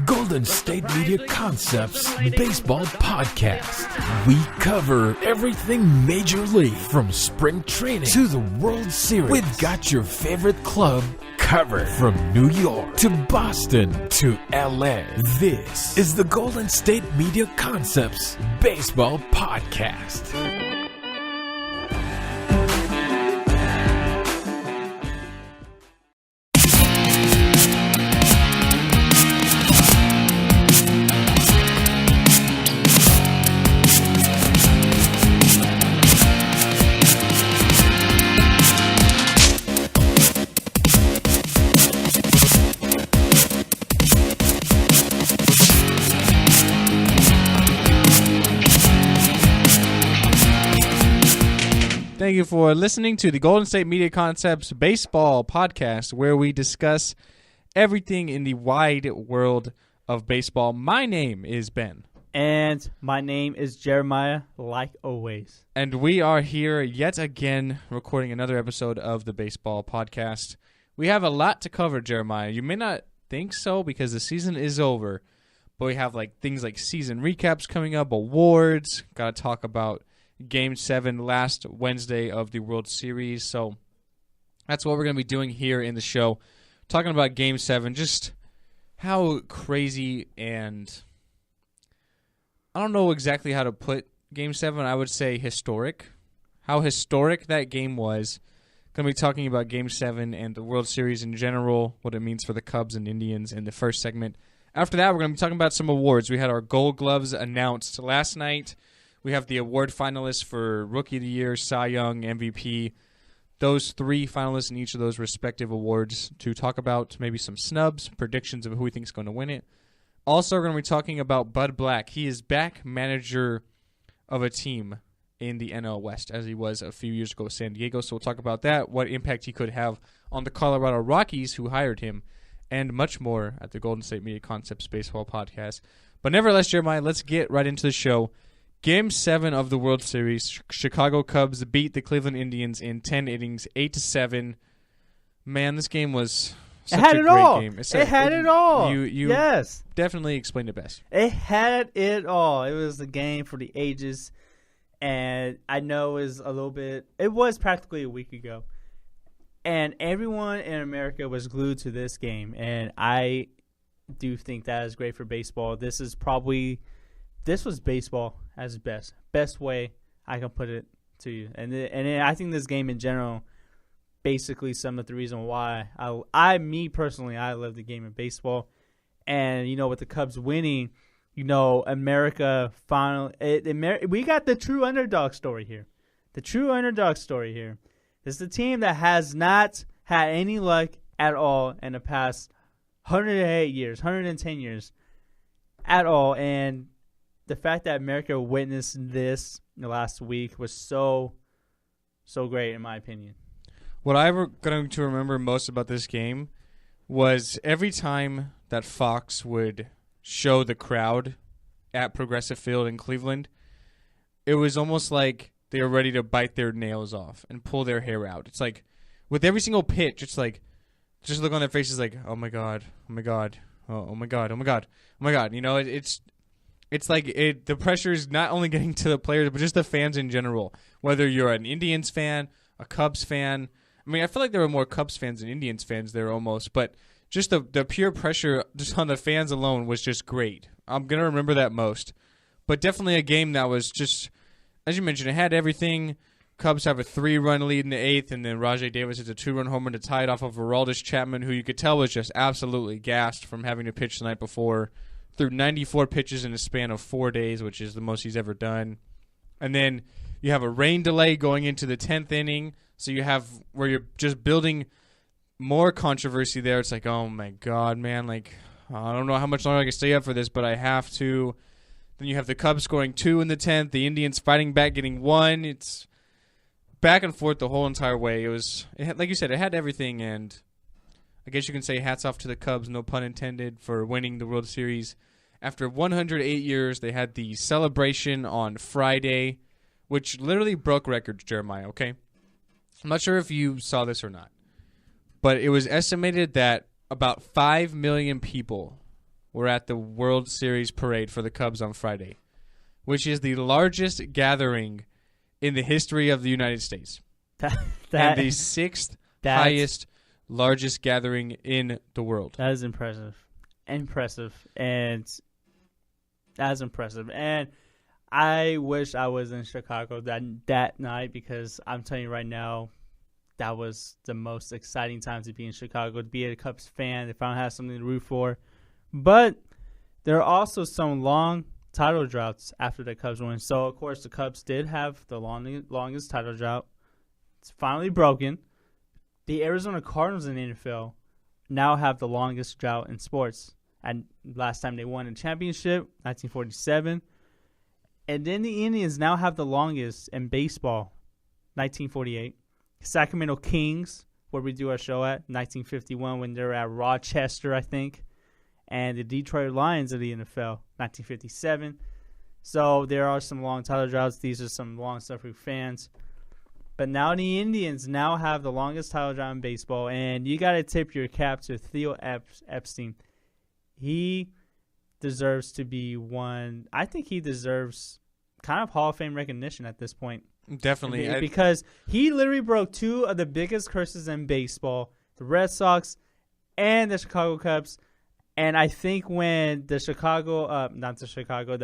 Golden State Media Concepts Baseball Podcast. We cover everything Major League, from spring training to the World Series. We've got your favorite club covered, from New York to Boston to LA. This is the Golden State Media Concepts Baseball Podcast. Thank you for listening to the Golden State Media Concepts Baseball Podcast, where we discuss everything in the wide world of baseball. My name is Ben. And my name is Jeremiah, like always. And we are here yet again recording another episode of the Baseball Podcast. We have a lot to cover, Jeremiah. You may not think so because the season is over, but we have things like season recaps coming up, awards, got to talk about Game 7 last Wednesday of the World Series. So that's what we're going to be doing here in the show. Talking about Game 7, just how crazy, and I don't know exactly how to put Game 7. I would say historic. How historic that game was. Going to be talking about Game 7 and the World Series in general, what it means for the Cubs and Indians in the first segment. After that, we're going to be talking about some awards. We had our Gold Gloves announced last night. We have the award finalists for Rookie of the Year, Cy Young, MVP. Those three finalists in each of those respective awards to talk about maybe some snubs, predictions of who we think is going to win it. Also, we're going to be talking about Bud Black. He is back manager of a team in the NL West, as he was a few years ago with San Diego. So we'll talk about that, what impact he could have on the Colorado Rockies, who hired him, and much more at the Golden State Media Concepts Baseball Podcast. But nevertheless, Jeremiah, let's get right into the show. Game 7 of the World Series, Chicago Cubs beat the Cleveland Indians in 10 innings, 8-7. Man, this game was such a great game. It had it all. You yes. Definitely explained it best. It had it all. It was a game for the ages, and I know it was practically a week ago, and everyone in America was glued to this game, and I do think that is great for baseball. This was baseball at its best way I can put it to you. And I think this game in general, basically some of the reason why me personally, I love the game of baseball. And, with the Cubs winning, America finally, we got the true underdog story here. The true underdog story here. This is the team that has not had any luck at all in the past 108 years, 110 years at all. And the fact that America witnessed this in the last week was so great, in my opinion. What I'm going to remember most about this game was every time that Fox would show the crowd at Progressive Field in Cleveland, it was almost like they were ready to bite their nails off and pull their hair out. It's like, with every single pitch, it's like, just look on their faces like, oh my God, oh my God, oh my God, oh my God, oh my God. It's like the pressure is not only getting to the players, but just the fans in general. Whether you're an Indians fan, a Cubs fan. I mean, I feel like there were more Cubs fans than Indians fans there almost. But just the pure pressure just on the fans alone was just great. I'm going to remember that most. But definitely a game that was just, as you mentioned, it had everything. Cubs have a 3-run lead in the 8th, and then Rajai Davis hits a 2-run homer to tie it off of Aroldis Chapman, who you could tell was just absolutely gassed from having to pitch the night before. Threw 94 pitches in a span of 4 days, which is the most he's ever done. And then you have a rain delay going into the 10th inning, so you have where you're just building more controversy there. It's like, oh my God, man, I don't know how much longer I can stay up for this, but I have to. Then you have the Cubs scoring 2 in the 10th, the Indians fighting back, getting 1. It's back and forth the whole entire way. Like you said, it had everything, and I guess you can say hats off to the Cubs, no pun intended, for winning the World Series. After 108 years, they had the celebration on Friday, which literally broke records, Jeremiah, okay? I'm not sure if you saw this or not, but it was estimated that about 5 million people were at the World Series parade for the Cubs on Friday, which is the largest gathering in the history of the United States. And the sixth highest, largest gathering in the world. That is impressive. And that's impressive. And I wish I was in Chicago that night, because I'm telling you right now, that was the most exciting time to be in Chicago, to be a Cubs fan. They finally have something to root for. But there are also some long title droughts after the Cubs win. So, of course, the Cubs did have the longest title drought. It's finally broken. The Arizona Cardinals in the NFL now have the longest drought in sports. And last time they won a championship, 1947. And then the Indians now have the longest in baseball, 1948. Sacramento Kings, where we do our show at, 1951, when they're at Rochester, I think. And the Detroit Lions of the NFL, 1957. So there are some long title droughts. These are some long-suffering fans. But now the Indians now have the longest title drought in baseball. And you got to tip your cap to Theo Epstein. He deserves to be one. I think he deserves kind of Hall of Fame recognition at this point. Definitely. Because he literally broke two of the biggest curses in baseball, the Red Sox and the Chicago Cubs. And I think when the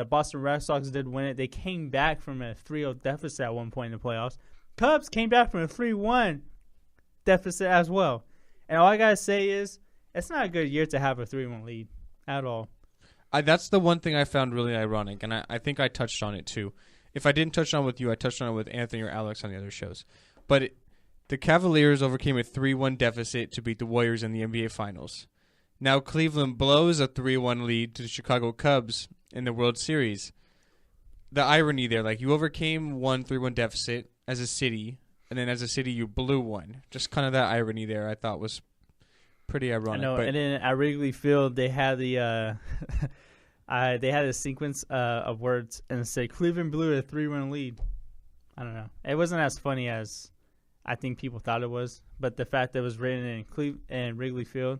Boston Red Sox did win it, they came back from a 3-0 deficit at one point in the playoffs. Cubs came back from a 3-1 deficit as well. And all I got to say is, it's not a good year to have a 3-1 lead at all. That's the one thing I found really ironic, and I think I touched on it too. If I didn't touch on it with you, I touched on it with Anthony or Alex on the other shows. But the Cavaliers overcame a 3-1 deficit to beat the Warriors in the NBA Finals. Now Cleveland blows a 3-1 lead to the Chicago Cubs in the World Series. The irony there, like, you overcame one 3-1 deficit as a city, and then as a city you blew one. Just kind of that irony there I thought was pretty ironic. I know, and then at Wrigley Field they had the they had a sequence of words and it said Cleveland blew a 3-1 lead. I don't know. It wasn't as funny as I think people thought it was, but the fact that it was written in Wrigley Field,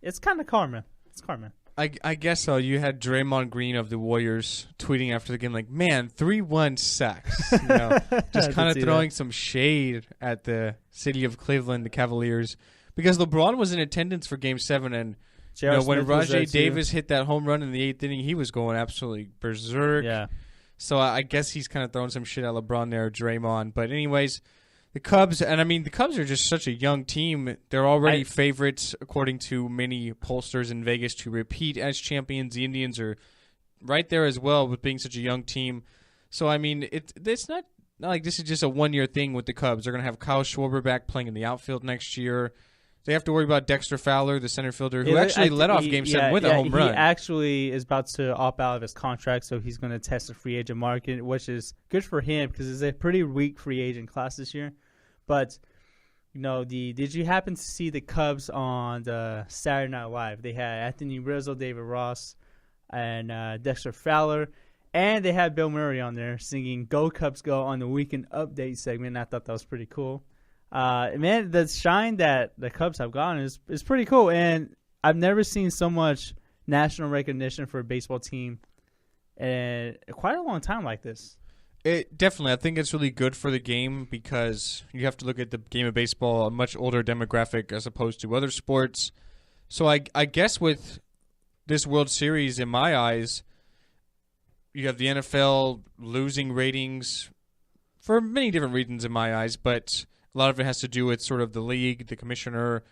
it's kind of karma. It's karma. I guess so. You had Draymond Green of the Warriors tweeting after the game like, "Man, 3-1 sucks." You know, just kind of throwing some shade at the city of Cleveland, the Cavaliers, because LeBron was in attendance for Game 7, and when Rajay Davis hit that home run in the 8th inning, he was going absolutely berserk. Yeah. So I guess he's kind of throwing some shit at LeBron there, Draymond. But anyways, the Cubs, and I mean, the Cubs are just such a young team. They're already favorites, according to many pollsters in Vegas, to repeat as champions. The Indians are right there as well with being such a young team. So, I mean, it's not like this is just a one-year thing with the Cubs. They're going to have Kyle Schwarber back playing in the outfield next year. They have to worry about Dexter Fowler, the center fielder, who actually led off Game 7 with a home run. He actually is about to opt out of his contract, so he's going to test the free agent market, which is good for him because it's a pretty weak free agent class this year. But, did you happen to see the Cubs on the Saturday Night Live? They had Anthony Rizzo, David Ross, and Dexter Fowler, and they had Bill Murray on there singing "Go Cubs Go" on the Weekend Update segment. I thought that was pretty cool. Man, the shine that the Cubs have gotten is pretty cool, and I've never seen so much national recognition for a baseball team in quite a long time like this. Definitely. I think it's really good for the game because you have to look at the game of baseball, a much older demographic as opposed to other sports. So I guess with this World Series, in my eyes, you have the NFL losing ratings for many different reasons in my eyes, but a lot of it has to do with sort of the league, the commissioner,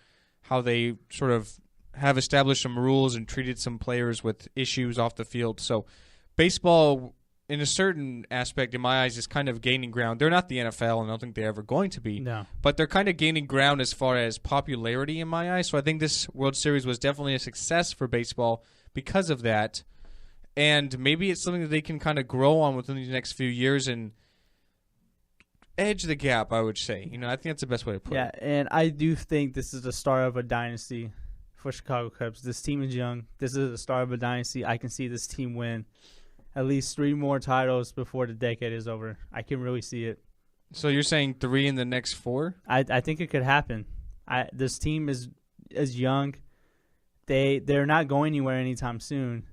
how they sort of have established some rules and treated some players with issues off the field. So baseball, in a certain aspect, in my eyes, is kind of gaining ground. They're not the NFL, and I don't think they're ever going to be. No. But they're kind of gaining ground as far as popularity in my eyes. So I think this World Series was definitely a success for baseball because of that. And maybe it's something that they can kind of grow on within the next few years and edge the gap, I would say. I think that's the best way to put it. Yeah, and I do think this is the start of a dynasty for Chicago Cubs. This team is young. This is the start of a dynasty. I can see this team win at least 3 more titles before the decade is over. I can really see it. So you're saying 3 in the next 4? I think it could happen. This team is young. they're not going anywhere anytime soon.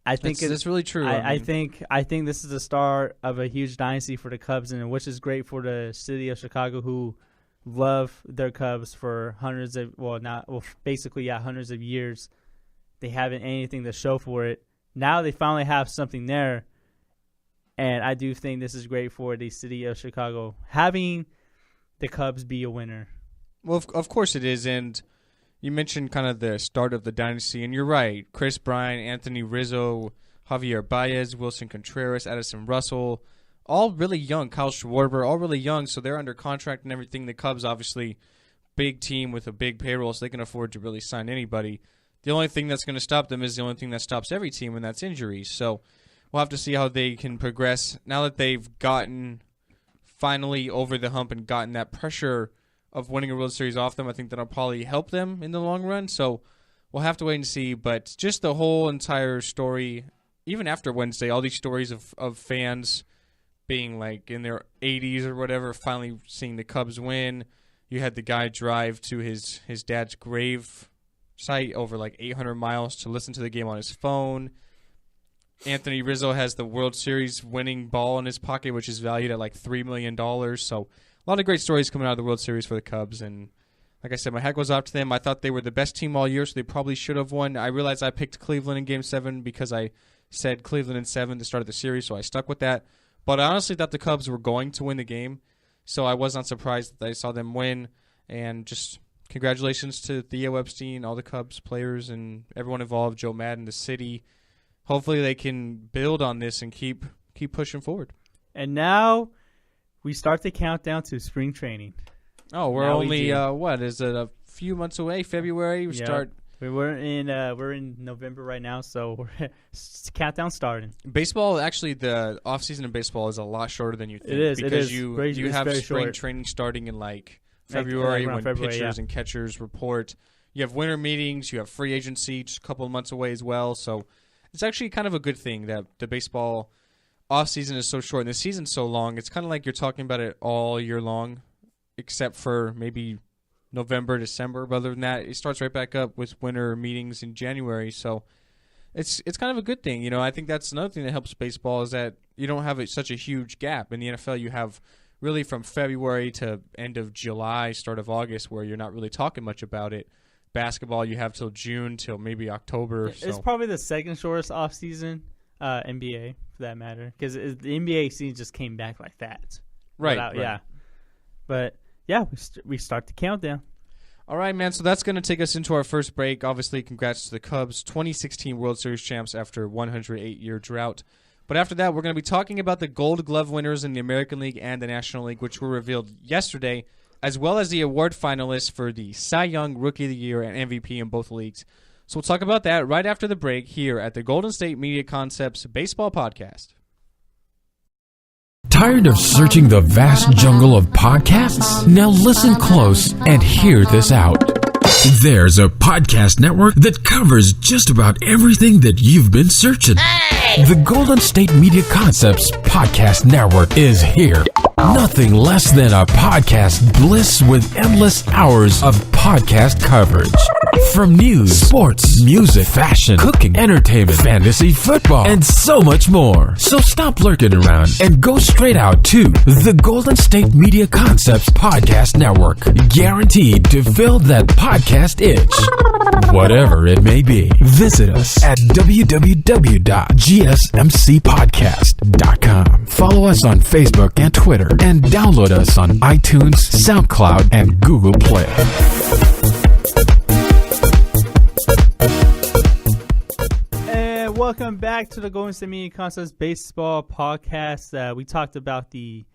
I think that's really true. I think this is the start of a huge dynasty for the Cubs, and which is great for the city of Chicago, who love their Cubs for hundreds of hundreds of years. They haven't anything to show for it. Now they finally have something there, and I do think this is great for the city of Chicago having the Cubs be a winner. Well, of course it is, and you mentioned kind of the start of the dynasty, and you're right. Chris Bryant, Anthony Rizzo, Javier Baez, Wilson Contreras, Addison Russell, all really young. Kyle Schwarber, all really young, so they're under contract and everything. The Cubs, obviously, big team with a big payroll, so they can afford to really sign anybody. The only thing that's going to stop them is the only thing that stops every team, and that's injuries. So we'll have to see how they can progress. Now that they've gotten finally over the hump and gotten that pressure of winning a World Series off them, I think that'll probably help them in the long run. So we'll have to wait and see. But just the whole entire story, even after Wednesday, all these stories of fans being like in their 80s or whatever, finally seeing the Cubs win. You had the guy drive to his dad's grave site over like 800 miles to listen to the game on his phone. Anthony Rizzo has the World Series winning ball in his pocket, which is valued at like $3 million. So a lot of great stories coming out of the World Series for the Cubs. And like I said, my hat goes off to them. I thought they were the best team all year, so they probably should have won. I realized I picked Cleveland in Game 7 because I said Cleveland in 7 to start the series, so I stuck with that. But I honestly thought the Cubs were going to win the game, so I was not surprised that I saw them win. And just congratulations to Theo Epstein, all the Cubs players, and everyone involved, Joe Madden, the city. Hopefully they can build on this and keep pushing forward. And now we start the countdown to spring training. Oh, we're now only what is it? A few months away. February. We start. We're in November right now, so countdown starting. Baseball, actually, the off season in baseball is a lot shorter than you think. It is. Because you have spring training starting in like February when pitchers and catchers report. You have winter meetings. You have free agency just a couple of months away as well. So it's actually kind of a good thing that the baseball off season is so short and the season's so long. It's kind of like you're talking about it all year long, except for maybe November, December. But other than that, it starts right back up with winter meetings in January. So it's kind of a good thing. You know, I think that's another thing that helps baseball is that you don't have such a huge gap. In the NFL, you have really from February to end of July, start of August, where you're not really talking much about it. Basketball, you have till June, till maybe October. It's probably the second shortest off season, NBA for that matter, because the NBA season just came back like that. Right. Yeah. But yeah, we start the countdown. All right, man. So that's going to take us into our first break. Obviously, congrats to the Cubs, 2016 World Series champs after a 108-year drought. But after that, we're going to be talking about the Gold Glove winners in the American League and the National League, which were revealed yesterday, as well as the award finalists for the Cy Young, Rookie of the Year, and MVP in both leagues. So we'll talk about that right after the break here at the Golden State Media Concepts Baseball Podcast. Tired of searching the vast jungle of podcasts? Now listen close and hear this out. There's a podcast network that covers just about everything that you've been searching. The Golden State Media Concepts Podcast Network is here. Nothing less than a podcast bliss with endless hours of podcast coverage. From news, sports, music, fashion, cooking, entertainment, fantasy, football, and so much more. So stop lurking around and go straight out to the Golden State Media Concepts Podcast Network. Guaranteed to fill that podcast itch. Whatever it may be. Visit us at www.gsmcpodcast.com. Follow us on Facebook and Twitter, and download us on iTunes, SoundCloud, and Google Play. And welcome back to the Golden State Media Concepts Baseball Podcast. We talked about the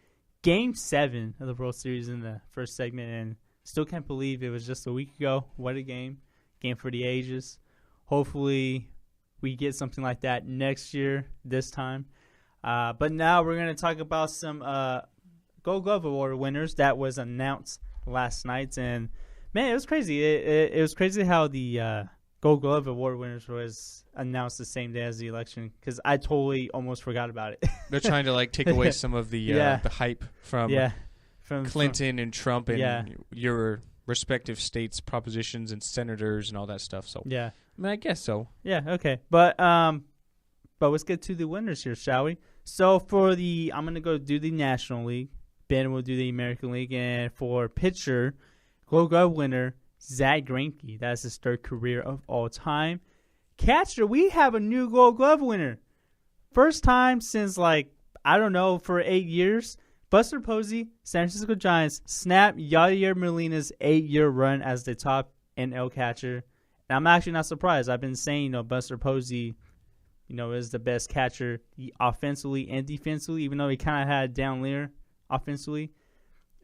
Game 7 of the World Series in the first segment, and still can't believe it was just a week ago. What a game. Game for the ages. Hopefully we get something like that next year, this time. But now we're going to talk about some Gold Glove Award winners that was announced last night. And, man, it was crazy. It was crazy how the Gold Glove Award winners was announced the same day as the election, because I totally almost forgot about it. They're trying to like take away some of the hype from Clinton and Trump and your respective states' propositions and senators and all that stuff. So Yeah. I mean, I guess so. Yeah, okay. But let's get to the winners here, shall we? So I'm going to go do the National League. Ben will do the American League. And for pitcher, Gold Glove winner, Zach Greinke. That's his third career of all time. Catcher, we have a new Gold Glove winner. First time since, for 8 years. Buster Posey, San Francisco Giants, snapped Yadier Molina's 8-year run as the top NL catcher. And I'm actually not surprised. I've been saying, Buster Posey, is the best catcher offensively and defensively, even though he kind of had down there offensively.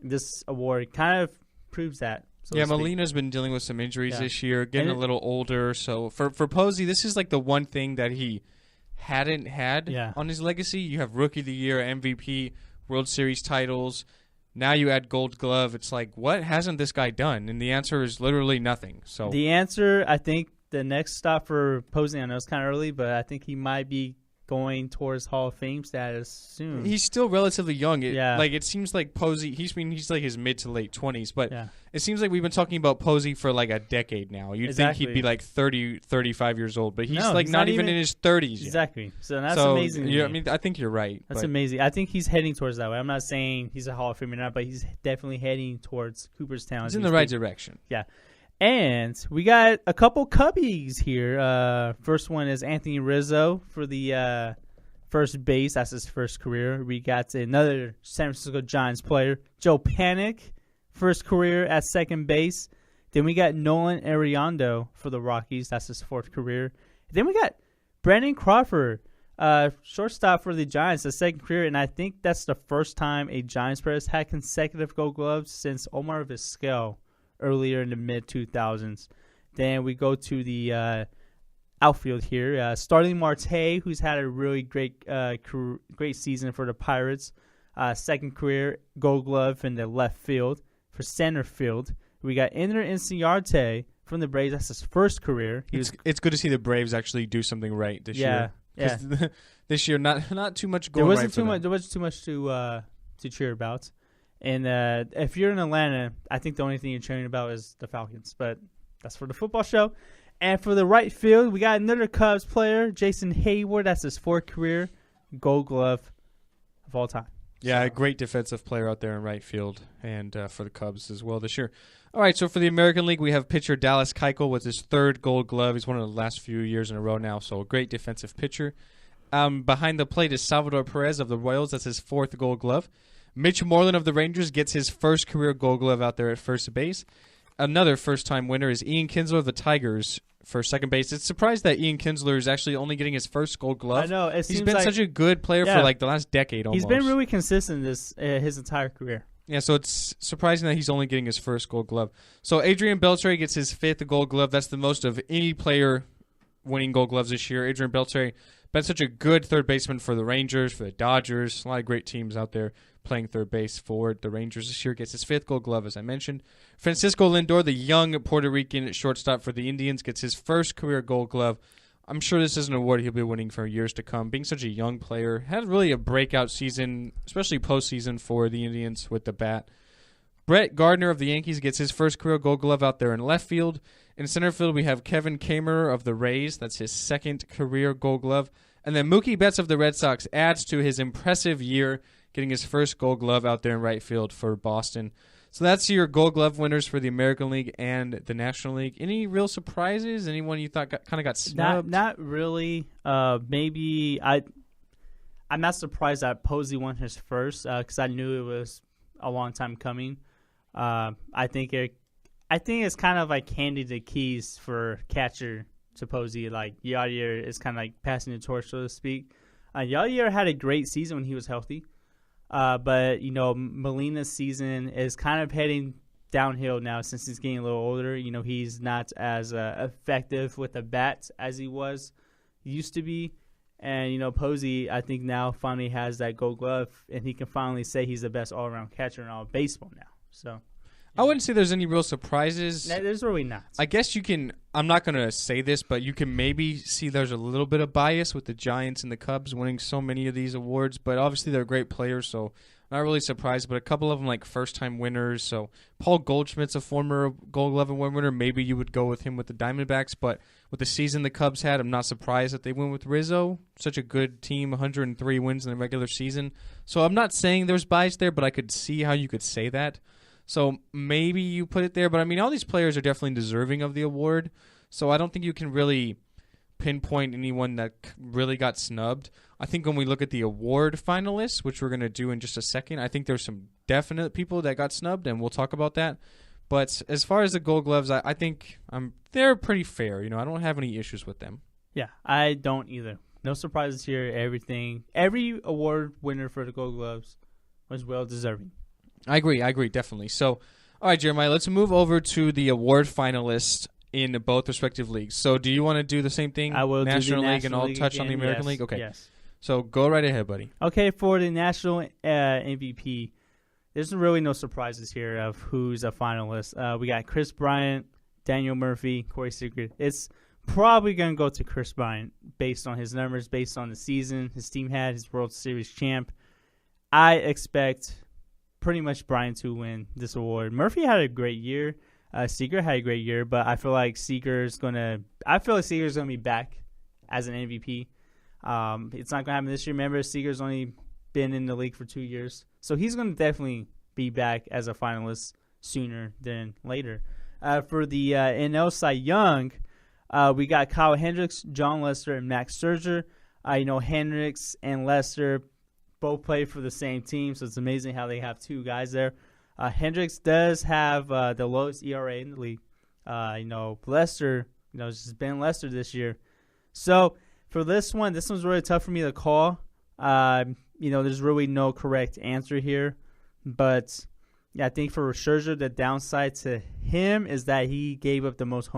This award kind of proves that. So yeah, Molina's been dealing with some injuries this year, getting a little older. So for Posey, this is like the one thing that he hadn't had on his legacy. You have Rookie of the Year, MVP, World Series titles. Now you add Gold Glove. It's like, what hasn't this guy done? And the answer is literally nothing. So the answer, I think, the next stop for Posey, I know it's kind of early, but I think he might be going towards Hall of Fame status soon. He's still relatively young. It seems like Posey, he's like his mid to late 20s, but it seems like we've been talking about Posey for like a decade now. You'd think he'd be like 30, 35 years old, but he's not even in his 30s yet. Exactly. So that's amazing. Yeah, I mean, I think you're right. That's amazing. I think he's heading towards that way. I'm not saying he's a Hall of Famer or not, but he's definitely heading towards Cooperstown. He's in the right direction. Yeah. And we got a couple Cubbies here. First one is Anthony Rizzo for the first base. That's his first career. We got another San Francisco Giants player, Joe Panik, first career at second base. Then we got Nolan Ariando for the Rockies. That's his fourth career. Then we got Brandon Crawford, shortstop for the Giants, the second career. And I think that's the first time a Giants player has had consecutive Gold Gloves since Omar Vizquel earlier in the mid-2000s. Then we go to the outfield here. Starling Marte, who's had a really great season for the Pirates. Second career Gold Glove in the left field. For center field, we got Ender Inciarte from the Braves. That's his first career. It's good to see the Braves actually do something right this year. Yeah. This year, not too much going right for them. There wasn't too much to cheer about. And if you're in Atlanta, I think the only thing you're cheering about is the Falcons. But that's for the football show. And for the right field, we got another Cubs player, Jason Hayward. That's his fourth career Gold Glove of all time. Yeah, a great defensive player out there in right field and for the Cubs as well this year. All right, so for the American League, we have pitcher Dallas Keuchel with his third Gold Glove. He's one of the last few years in a row now, so a great defensive pitcher. Behind the plate is Salvador Perez of the Royals. That's his fourth Gold Glove. Mitch Moreland of the Rangers gets his first career Gold Glove out there at first base. Another first-time winner is Ian Kinsler of the Tigers for second base. It's surprised that Ian Kinsler is actually only getting his first Gold Glove. I know. He's been such a good player for like the last decade almost. He's been really consistent his entire career. Yeah, so it's surprising that he's only getting his first Gold Glove. So Adrian Beltre gets his fifth Gold Glove. That's the most of any player winning Gold Gloves this year. Adrian Beltre been such a good third baseman for the Rangers, for the Dodgers. A lot of great teams out there playing third base for the Rangers this year. Gets his fifth Gold Glove, as I mentioned. Francisco Lindor, the young Puerto Rican shortstop for the Indians, gets his first career Gold Glove. I'm sure this is an award he'll be winning for years to come. Being such a young player, had really a breakout season, especially postseason for the Indians with the bat. Brett Gardner of the Yankees gets his first career Gold Glove out there in left field. In center field, we have Kevin Kamer of the Rays. That's his second career Gold Glove. And then Mookie Betts of the Red Sox adds to his impressive year, getting his first Gold Glove out there in right field for Boston. So that's your Gold Glove winners for the American League and the National League. Any real surprises? Anyone you thought kind of got snubbed? Not really. Maybe I'm not surprised that Posey won his first because I knew it was a long time coming. I think it's kind of like handing the keys for catcher to Posey. Like Yadier is kind of like passing the torch, so to speak. Yadier had a great season when he was healthy. But, Molina's season is kind of heading downhill now since he's getting a little older. He's not as effective with the bat as he used to be. And, Posey, I think now finally has that Gold Glove, and he can finally say he's the best all-around catcher in all of baseball now. So I wouldn't say there's any real surprises. No, there's really not. I guess you can – I'm not going to say this, but you can maybe see there's a little bit of bias with the Giants and the Cubs winning so many of these awards. But obviously they're great players, so not really surprised, but a couple of them like first-time winners. So Paul Goldschmidt's a former Gold Glove winner. Maybe you would go with him with the Diamondbacks, but with the season the Cubs had, I'm not surprised that they went with Rizzo. Such a good team, 103 wins in the regular season. So I'm not saying there's bias there, but I could see how you could say that. So maybe you put it there, but I mean, all these players are definitely deserving of the award. So I don't think you can really pinpoint anyone that really got snubbed. I think when we look at the award finalists, which we're going to do in just a second, I think there's some definite people that got snubbed, and we'll talk about that. But as far as the Gold Gloves, I think they're pretty fair. You know, I don't have any issues with them. Yeah, I don't either. No surprises here. Every award winner for the Gold Gloves was well deserving. I agree, definitely. So, all right, Jeremiah, let's move over to the award finalists in both respective leagues. So do you want to do the same thing? I will National do the League and National I'll League touch on again. the American Yes, League? Okay. Yes. So go right ahead, buddy. Okay, for the National MVP, there's really no surprises here of who's a finalist. We got Chris Bryant, Daniel Murphy, Corey Seager. It's probably going to go to Chris Bryant based on his numbers, based on the season his team had, his World Series champ. I expect pretty much Bryant to win this award. Murphy had a great year. Seager had a great year, but I feel like Seager's gonna be back as an MVP. It's not gonna happen this year. Remember, Seager's only been in the league for 2 years, so he's gonna definitely be back as a finalist sooner than later. For the NL Cy Young, we got Kyle Hendricks, John Lester, and Max Scherzer. Hendricks and Lester both play for the same team, so it's amazing how they have two guys there. Hendricks does have the lowest ERA in the league. Lester, it's just been Lester this year. So for this one's really tough for me to call. There's really no correct answer here. But yeah, I think for Scherzer, the downside to him is that he gave up the most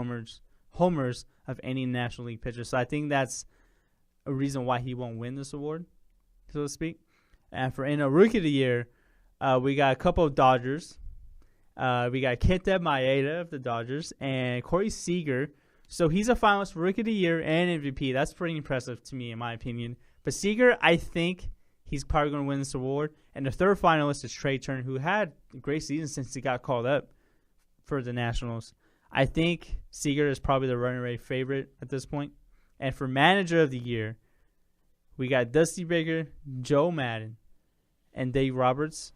homers of any National League pitcher. So I think that's a reason why he won't win this award, so to speak. And for Rookie of the Year, we got a couple of Dodgers. We got Kenta Maeda of the Dodgers and Corey Seager. So he's a finalist for Rookie of the Year and MVP. That's pretty impressive to me, in my opinion. But Seager, I think he's probably going to win this award. And the third finalist is Trey Turner, who had a great season since he got called up for the Nationals. I think Seager is probably the runaway favorite at this point. And for Manager of the Year, we got Dusty Baker, Joe Madden, and Dave Roberts.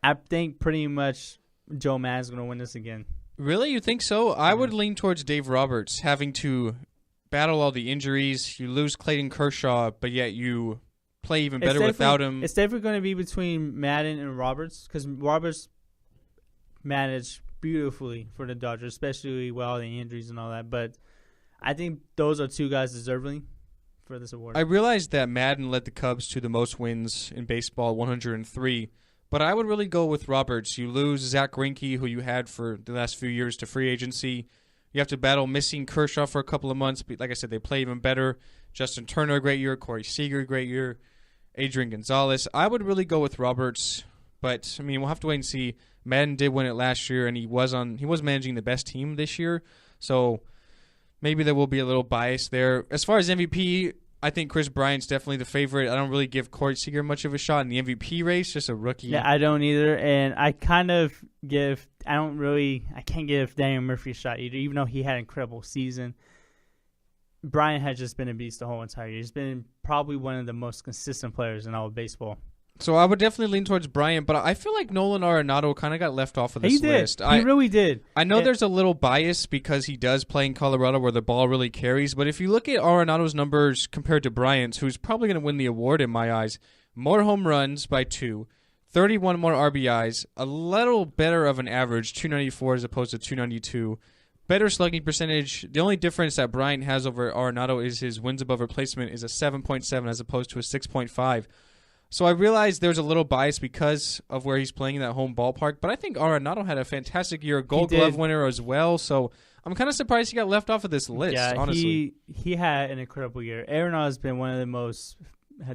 I think pretty much Joe Madden's going to win this again. Really? You think so? I would lean towards Dave Roberts, having to battle all the injuries. You lose Clayton Kershaw, but yet you play even better without him. It's definitely going to be between Madden and Roberts, because Roberts managed beautifully for the Dodgers, especially with all the injuries and all that. But I think those are two guys deserving for this award. I realized that Madden led the Cubs to the most wins in baseball, 103. But I would really go with Roberts. You lose Zach Greinke, who you had for the last few years, to free agency. You have to battle missing Kershaw for a couple of months. But like I said, they play even better. Justin Turner, a great year. Corey Seager, great year. Adrian Gonzalez. I would really go with Roberts. But, I mean, we'll have to wait and see. Madden did win it last year, and he was managing the best team this year. So maybe there will be a little bias there. As far as MVP, I think Chris Bryant's definitely the favorite. I don't really give Corey Seager much of a shot in the MVP race, just a rookie. Yeah, I don't either. And I can't give Daniel Murphy a shot either, even though he had an incredible season. Bryant has just been a beast the whole entire year. He's been probably one of the most consistent players in all of baseball. So I would definitely lean towards Bryant, but I feel like Nolan Arenado kind of got left off of this list. He really did. I know there's a little bias because he does play in Colorado where the ball really carries, but if you look at Arenado's numbers compared to Bryant's, who's probably going to win the award in my eyes, more home runs by 2, 31 more RBIs, a little better of an average, 294 as opposed to 292, better slugging percentage. The only difference that Bryant has over Arenado is his wins above replacement is a 7.7 as opposed to a 6.5. So I realize there's a little bias because of where he's playing in that home ballpark, but I think Arenado had a fantastic year, Gold Glove winner as well. So I'm kind of surprised he got left off of this list, honestly. He had an incredible year. Arenado has been one of the most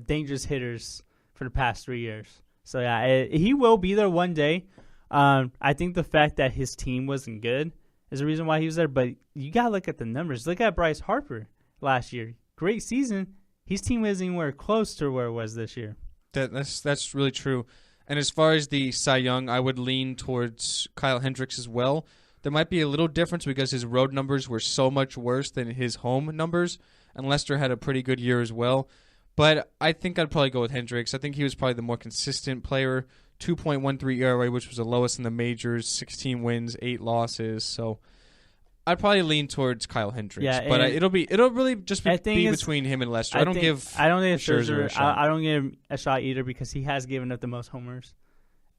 dangerous hitters for the past 3 years. So, yeah, he will be there one day. I think the fact that his team wasn't good is the reason why he was there, but you got to look at the numbers. Look at Bryce Harper last year. Great season. His team wasn't anywhere close to where it was this year. That's really true. And as far as the Cy Young, I would lean towards Kyle Hendricks as well. There might be a little difference because his road numbers were so much worse than his home numbers, and Lester had a pretty good year as well. But I think I'd probably go with Hendricks. I think he was probably the more consistent player. 2.13 ERA, which was the lowest in the majors, 16 wins, 8 losses. So I'd probably lean towards Kyle Hendricks. Yeah, but it'll really just be between him and Lester. I don't give Scherzer a shot. I don't give him a shot either because he has given up the most homers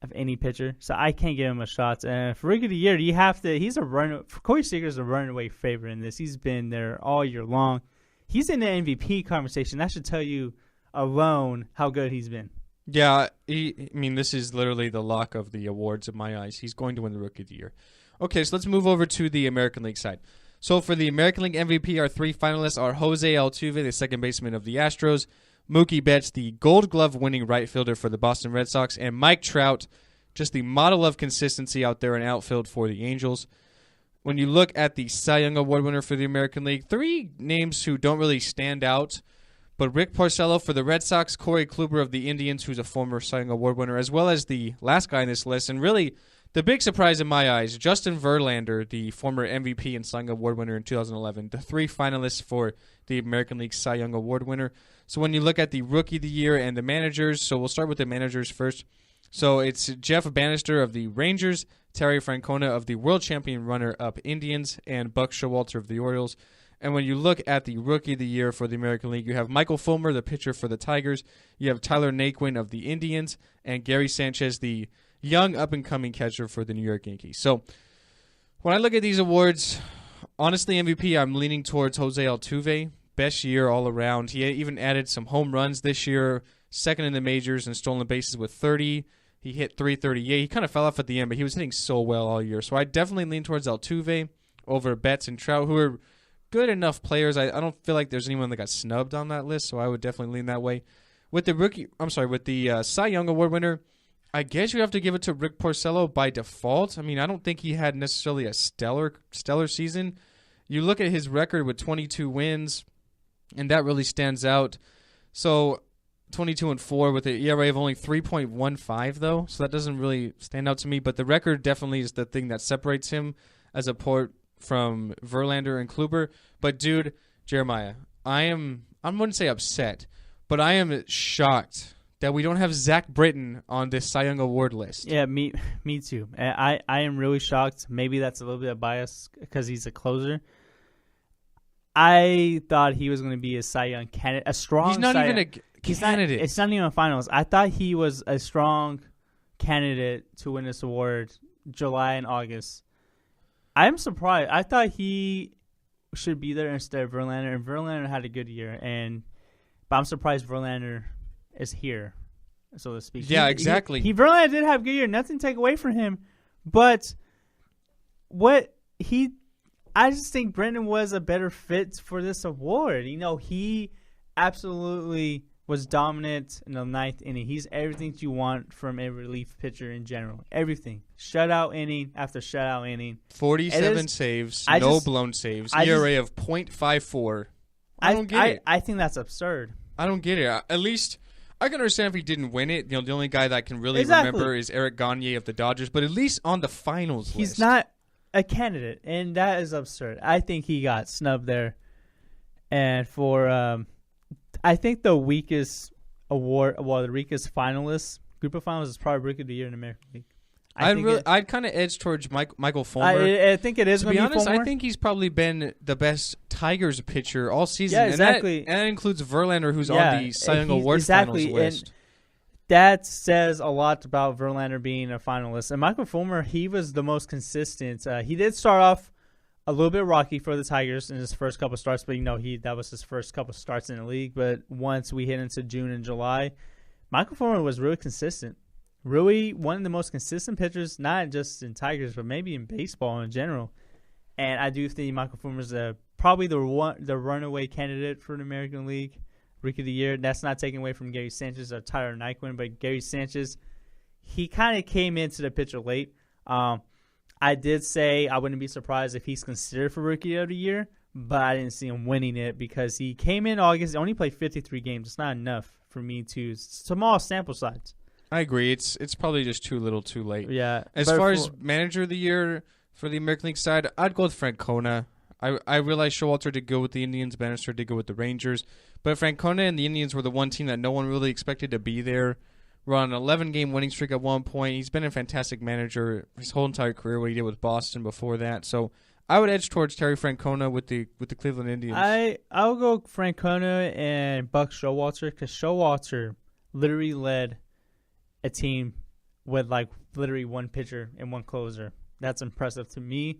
of any pitcher. So I can't give him a shot. For Rookie of the Year, Corey Seager's a runaway favorite in this. He's been there all year long. He's in the MVP conversation. That should tell you alone how good he's been. Yeah, this is literally the lock of the awards in my eyes. He's going to win the Rookie of the Year. Okay, so let's move over to the American League side. So for the American League MVP, our 3 finalists are Jose Altuve, the second baseman of the Astros, Mookie Betts, the Gold Glove winning right fielder for the Boston Red Sox, and Mike Trout, just the model of consistency out there in outfield for the Angels. When you look at the Cy Young Award winner for the American League, 3 names who don't really stand out, but Rick Porcello for the Red Sox, Corey Kluber of the Indians, who's a former Cy Young Award winner, as well as the last guy on this list, and really the big surprise in my eyes, Justin Verlander, the former MVP and Cy Young Award winner in 2011, the 3 finalists for the American League Cy Young Award winner. So when you look at the Rookie of the Year and the managers, so we'll start with the managers first. So it's Jeff Bannister of the Rangers, Terry Francona of the world champion runner-up Indians, and Buck Showalter of the Orioles. And when you look at the Rookie of the Year for the American League, you have Michael Fulmer, the pitcher for the Tigers. You have Tyler Naquin of the Indians, and Gary Sanchez, the young up-and-coming catcher for the New York Yankees. So when I look at these awards, honestly, MVP, I'm leaning towards Jose Altuve. Best year all around. He even added some home runs this year, second in the majors and stolen bases with 30. He hit 338. He kind of fell off at the end, but he was hitting so well all year. So I definitely lean towards Altuve over Betts and Trout, who are good enough players. I don't feel like there's anyone that got snubbed on that list, so I would definitely lean that way. With the Cy Young Award winner, I guess you have to give it to Rick Porcello by default. I don't think he had necessarily a stellar season. You look at his record with 22 wins, and that really stands out. So 22-4 with an ERA of only 3.15, though, so that doesn't really stand out to me. But the record definitely is the thing that separates him as a port from Verlander and Kluber. But dude, Jeremiah, I wouldn't say upset, but I am shocked that we don't have Zach Britton on this Cy Young Award list. Yeah, me too. I am really shocked. Maybe that's a little bit of bias because he's a closer. I thought he was going to be a Cy Young candidate, a strong. He's not even a candidate. It's not even a finals. I thought he was a strong candidate to win this award July and August. I'm surprised. I thought he should be there instead of Verlander, and Verlander had a good year. But I'm surprised Verlander is here, so to speak. Yeah, exactly. Verlander did have a good year. Nothing to take away from him, but I just think Brendan was a better fit for this award. He absolutely was dominant in the 9th inning. He's everything you want from a relief pitcher in general. Everything. Shutout inning after shutout inning. 47 saves, no blown saves, ERA of .54. I don't get it. I think that's absurd. I don't get it. At least I can understand if he didn't win it. The only guy that I can really remember is Eric Gagne of the Dodgers, but at least on the finals list. He's not a candidate, and that is absurd. I think he got snubbed there. And for I think the weakest award, the weakest finalists, group of finalists is probably Rookie of the Year in the American League. I'd kind of edge towards Michael Fulmer. I think it is going to be honest, Fulmer. I think he's probably been the best Tigers pitcher all season. Yeah, exactly. And that includes Verlander, who's on the Cy Young Award finals list. And that says a lot about Verlander being a finalist. And Michael Fulmer, he was the most consistent. He did start off a little bit rocky for the Tigers in his first couple starts, but that was his first couple starts in the league. But once we hit into June and July, Michael Fulmer was really consistent. Really one of the most consistent pitchers, not just in Tigers, but maybe in baseball in general. And I do think Michael Fulmer is probably the runaway candidate for the American League Rookie of the Year. That's not taken away from Gary Sanchez or Tyler Naquin, but Gary Sanchez, he kind of came into the picture late. I did say I wouldn't be surprised if he's considered for Rookie of the Year, but I didn't see him winning it because he came in August, only played 53 games. It's not enough for me to small sample size. I agree. It's probably just too little too late. Yeah. As far as manager of the year for the American League side, I'd go with Francona. I realize Showalter did go with the Indians, Bannister did go with the Rangers, but Francona and the Indians were the one team that no one really expected to be there. We're on an 11-game winning streak at one point. He's been a fantastic manager his whole entire career, what he did with Boston before that. So I would edge towards Terry Francona with the Cleveland Indians. I'll go Francona and Buck Showalter because Showalter literally led a team with like literally one pitcher and one closer. That's impressive to me.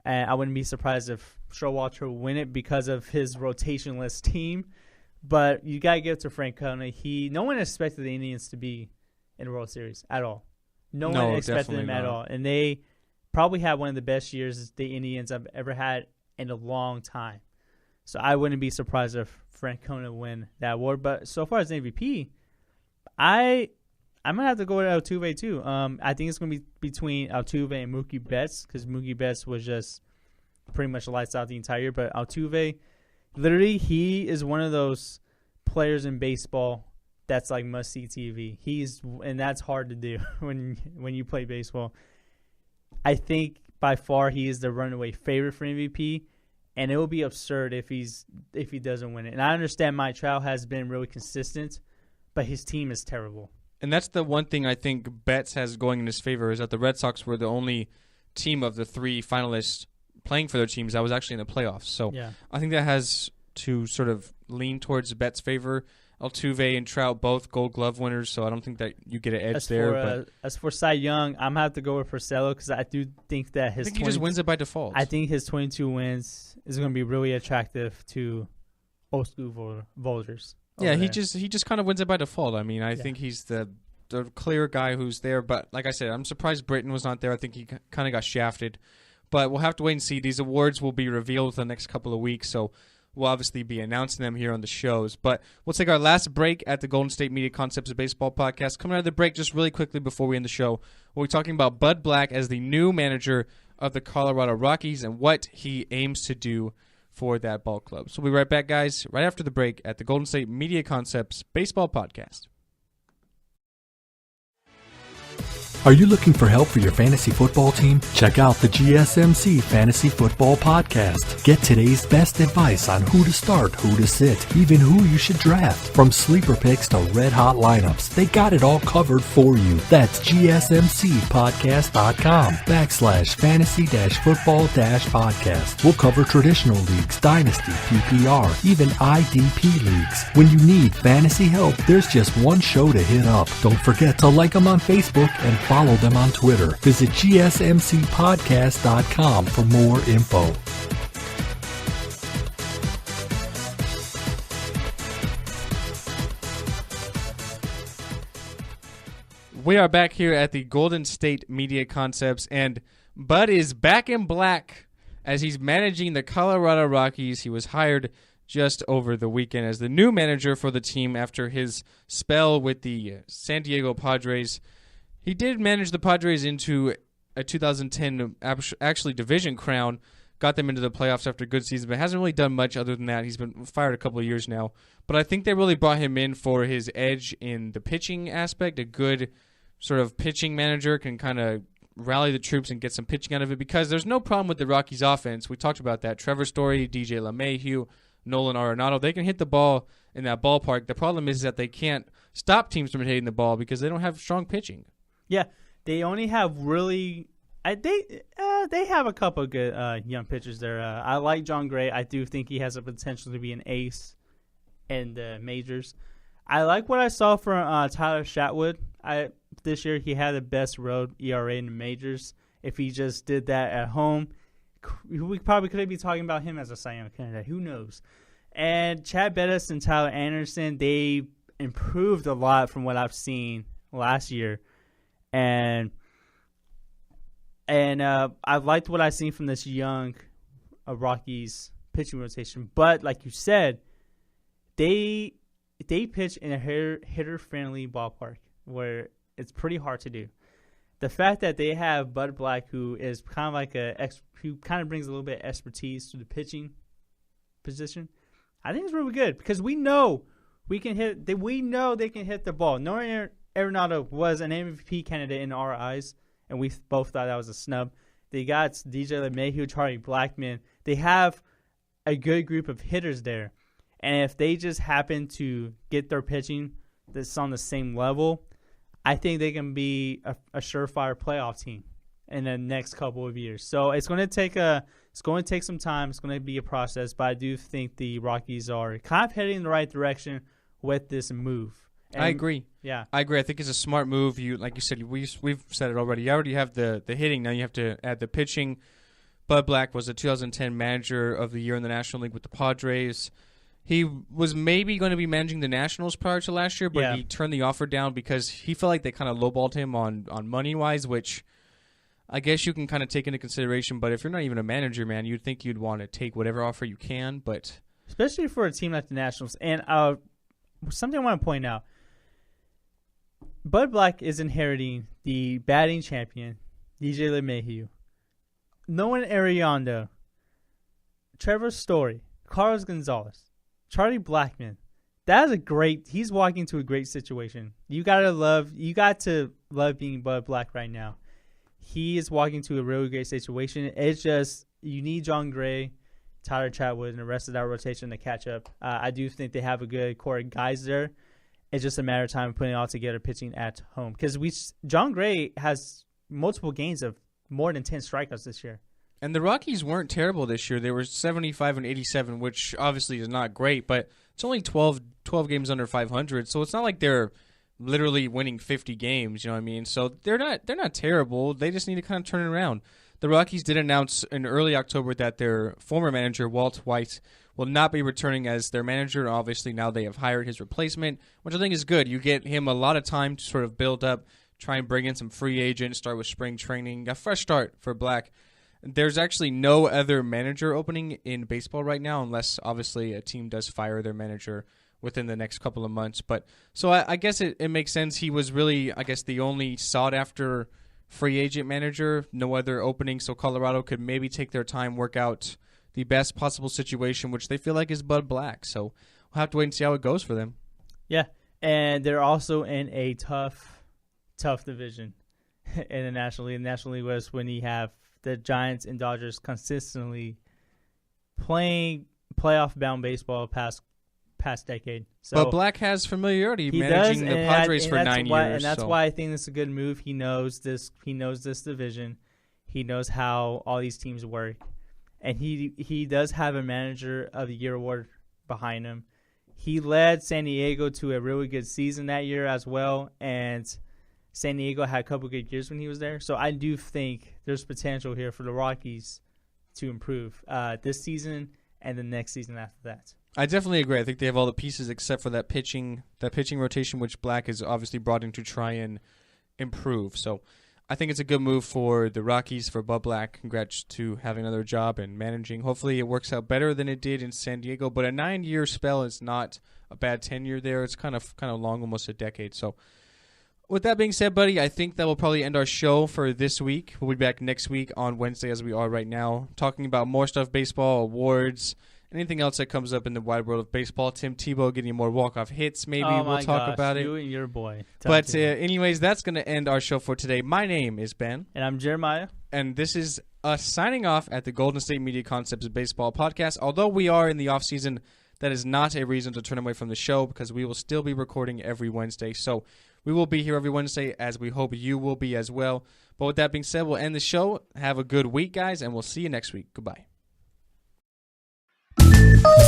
And I wouldn't be surprised if Showalter would win it because of his rotationless team. But you got to give it to Francona. No one expected the Indians to be in the World Series at all. No one expected them at all. And they probably had one of the best years the Indians have ever had in a long time. So I wouldn't be surprised if Francona win that award. But so far as MVP, I'm going to have to go with Altuve too. I think it's going to be between Altuve and Mookie Betts because Mookie Betts was just pretty much lights out the entire year. But Altuve, literally, he is one of those players in baseball that's like must-see TV. And that's hard to do when you play baseball. I think by far he is the runaway favorite for MVP, and it will be absurd if he doesn't win it. And I understand Mike Trout has been really consistent, but his team is terrible. And that's the one thing I think Betts has going in his favor is that the Red Sox were the only team of the three finalists playing for their teams that was actually in the playoffs. So yeah. I think that has to sort of lean towards Betts' favor. Altuve and Trout both Gold Glove winners, so I don't think that you get an edge there. As for Cy Young, I'm going to have to go with Porcello because I do think that he just wins it by default. I think his 22 wins is going to be really attractive to old school voters. Yeah, he just kind of wins it by default. I mean, I think he's the clear guy who's there. But like I said, I'm surprised Britton was not there. I think he kind of got shafted. But we'll have to wait and see. These awards will be revealed in the next couple of weeks, so we'll obviously be announcing them here on the shows. But we'll take our last break at the Golden State Media Concepts of Baseball podcast. Coming out of the break just really quickly before we end the show, we'll be talking about Bud Black as the new manager of the Colorado Rockies and what he aims to do for that ball club. So we'll be right back, guys, right after the break at the Golden State Media Concepts Baseball Podcast. Are you looking for help for your fantasy football team? Check out the GSMC Fantasy Football Podcast. Get today's best advice on who to start, who to sit, even who you should draft. From sleeper picks to red-hot lineups, they got it all covered for you. That's gsmcpodcast.com/fantasy-football-podcast. We'll cover traditional leagues, dynasty, PPR, even IDP leagues. When you need fantasy help, there's just one show to hit up. Don't forget to like them on Facebook and follow them on Twitter. Visit gsmcpodcast.com for more info. We are back here at the Golden State Media Concepts, and Bud is back in black as he's managing the Colorado Rockies. He was hired just over the weekend as the new manager for the team after his spell with the San Diego Padres. He did manage the Padres into a 2010 actually division crown, got them into the playoffs after a good season, but hasn't really done much other than that. He's been fired a couple of years now. But I think they really brought him in for his edge in the pitching aspect. A good sort of pitching manager can kind of rally the troops and get some pitching out of it because there's no problem with the Rockies offense. We talked about that. Trevor Story, DJ LeMahieu, Nolan Arenado, they can hit the ball in that ballpark. The problem is that they can't stop teams from hitting the ball because they don't have strong pitching. Yeah, they only have really they have a couple of good young pitchers there. I like John Gray. I do think he has a potential to be an ace in the majors. I like what I saw from Tyler Chatwood. This year he had the best road ERA in the majors. If he just did that at home, we probably could be talking about him as a Cy Young candidate. Who knows? And Chad Bettis and Tyler Anderson, they improved a lot from what I've seen last year. And I liked what I've seen from this young Rockies pitching rotation. But like you said, they pitch in a hitter-friendly ballpark where it's pretty hard to do. The fact that they have Bud Black, who is kind of like who kind of brings a little bit of expertise to the pitching position, I think it's really good because we know we can hit. We know they can hit the ball. Nolan Arenado was an MVP candidate in our eyes, and we both thought that was a snub. They got DJ LeMahieu, Charlie Blackmon. They have a good group of hitters there. And if they just happen to get their pitching that's on the same level, I think they can be a surefire playoff team in the next couple of years. So it's going to take some time. It's going to be a process, but I do think the Rockies are kind of heading in the right direction with this move. And I agree. Yeah, I agree. I think it's a smart move. Like you said, we've said it already. You already have the hitting. Now you have to add the pitching. Bud Black was the 2010 Manager of the Year in the National League with the Padres. He was maybe going to be managing the Nationals prior to last year, but he turned the offer down because he felt like they kind of lowballed him on money-wise, which I guess you can kind of take into consideration. But if you're not even a manager, man, you'd think you'd want to take whatever offer you can. But especially for a team like the Nationals. And something I want to point out, Bud Black is inheriting the batting champion, DJ LeMahieu, Nolan Arenado, Trevor Story, Carlos Gonzalez, Charlie Blackmon. That is he's walking into a great situation. You got to love being Bud Black right now. He is walking to a really great situation. It's just, you need John Gray, Tyler Chatwood, and the rest of that rotation to catch up. I do think they have a good core of guys there. It's just a matter of time of putting it all together, pitching at home. Because John Gray has multiple games of more than 10 strikeouts this year. And the Rockies weren't terrible this year. They were 75 and 87, which obviously is not great, but it's only 12 games under 500, so it's not like they're literally winning 50 games, you know what I mean? So they're not terrible. They just need to kind of turn it around. The Rockies did announce in early October that their former manager, Walt White, will not be returning as their manager. Obviously, now they have hired his replacement, which I think is good. You get him a lot of time to sort of build up, try and bring in some free agents, start with spring training, a fresh start for Black. There's actually no other manager opening in baseball right now, unless obviously a team does fire their manager within the next couple of months. But so I guess it makes sense. He was really, I guess, the only sought-after free agent manager, no other opening, so Colorado could maybe take their time, work out the best possible situation, which they feel like is Bud Black. So we'll have to wait and see how it goes for them. Yeah, and they're also in a tough division in the National League. The National League was when you have the Giants and Dodgers consistently playing playoff-bound baseball past decade. So but Black has familiarity managing the Padres for 9 years. And that's why I think this is a good move. He knows this division. He knows how all these teams work. And he does have a Manager of the Year award behind him. He led San Diego to a really good season that year as well. And San Diego had a couple good years when he was there. So I do think there's potential here for the Rockies to improve this season and the next season after that. I definitely agree. I think they have all the pieces except for that pitching rotation, which Black is obviously brought in to try and improve. So I think it's a good move for the Rockies, for Bud Black. Congrats to having another job and managing. Hopefully it works out better than it did in San Diego. But a 9-year spell is not a bad tenure there. It's kind of long, almost a decade. So with that being said, buddy, I think that will probably end our show for this week. We'll be back next week on Wednesday, as we are right now, talking about more stuff, baseball, awards, anything else that comes up in the wide world of baseball. Tim Tebow getting more walk-off hits, maybe. We'll talk about it. You and your boy. But anyways, that's going to end our show for today. My name is Ben. And I'm Jeremiah. And this is us signing off at the Golden State Media Concepts Baseball Podcast. Although we are in the off-season, that is not a reason to turn away from the show, because we will still be recording every Wednesday. So we will be here every Wednesday, as we hope you will be as well. But with that being said, we'll end the show. Have a good week, guys, and we'll see you next week. Goodbye.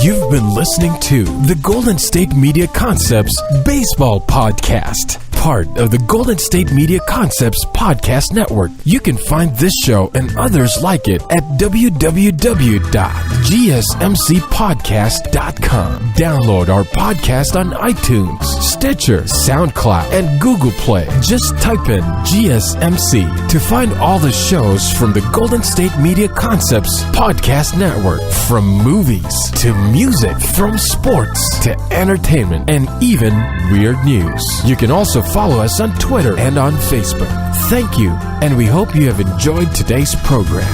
You've been listening to the Golden State Media Concepts Baseball Podcast, part of the Golden State Media Concepts Podcast Network. You can find this show and others like it at www.gsmcpodcast.com. Download our podcast on iTunes, Stitcher, SoundCloud, and Google Play. Just type in GSMC to find all the shows from the Golden State Media Concepts Podcast Network, from movies to music, from sports to entertainment, and even weird news. You can also follow us on Twitter and on Facebook. Thank you, and we hope you have enjoyed today's program.